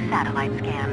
satellite scan.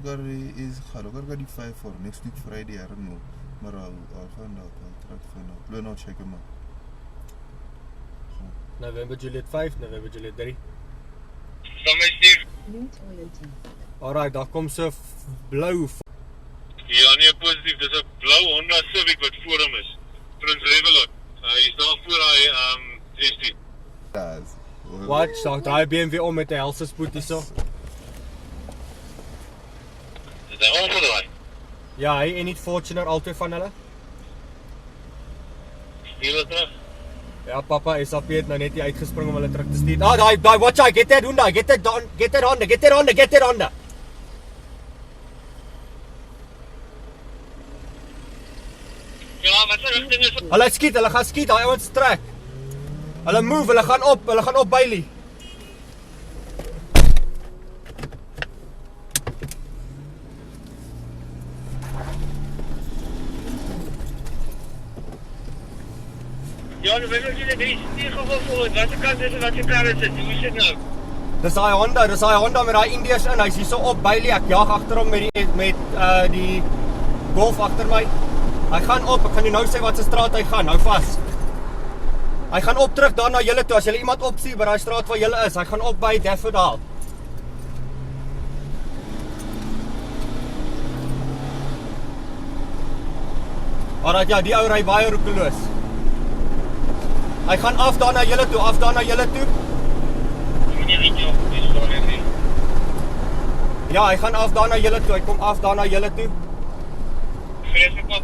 Barry is Halogar got the 5 for next week Friday, I don't know. But I'll find out, I'll try to find out. We'll not check him out. November Juliet 5, November Juliet 3. Van my Steve. Alright, daar kom so blou. Ja, nee, positief. Dis 'n blou Honda Civic wat voor hom is. Prins Revelot. Hy is daar voor hy 16. Yes. Wat? Daar draai BMW om met 'n helse spoed hierso. Dis hy omgedraai. Ja, hy en die Fortuner albei van hulle. Stuur dit terug. Ja, papa SAP het nou net hier uitgespring om hulle terug te stuur. Ah, daai watch out, get that Honda, get that Honda. Ja, wat se rigting is? Hulle gaan skiet, daai ouens trek. Hulle move, hulle gaan op Bailey. Ja, nou weet jy net hier stuur gou voor. Wat se kant is en wat se kar is dit? Hoe is dit nou? Dis daai Honda met daai Indiërs in. Hy's hier so op Bailey. Ek jaag agter hom met die Golf agter my. Hy gaan op. Ek gaan jou nou sê wat se straat hy gaan. Hou vas. Hy gaan op terug daar na julle toe. As julle iemand opsien by daai straat waar julle is, hy gaan op by Daffodil. Alraai, ja, die ou ry baie roekeloos. Hy gaan af daar na julle toe, Meneer Rietjie, dis daar nie. Ja, hy gaan af daar na julle toe. Hy kom af daar na julle toe. Vreeslik wat.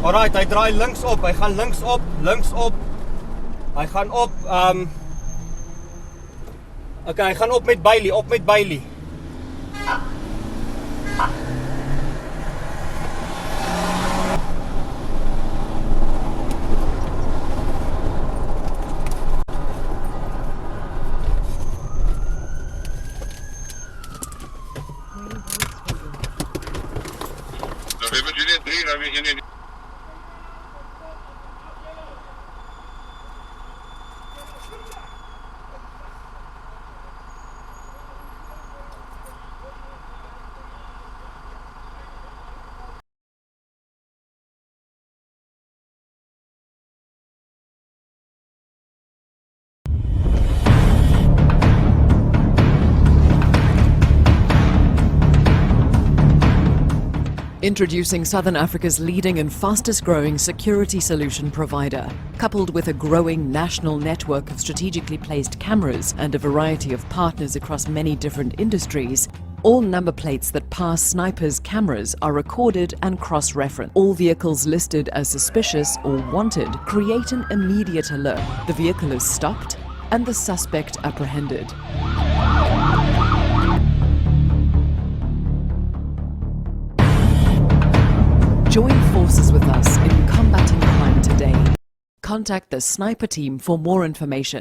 Alright, hy draai links op. Hy gaan links op. Hy gaan op Okay, hy gaan op met Bailey. November Juliet 3, nou weet jy nie. Introducing Southern Africa's leading and fastest growing security solution provider. Coupled with a growing national network of strategically placed cameras and a variety of partners across many different industries, all number plates that pass snipers' cameras are recorded and cross-referenced. All vehicles listed as suspicious or wanted create an immediate alert. The vehicle is stopped and the suspect apprehended. Join forces with us in combating crime today. Contact the Sniper team for more information.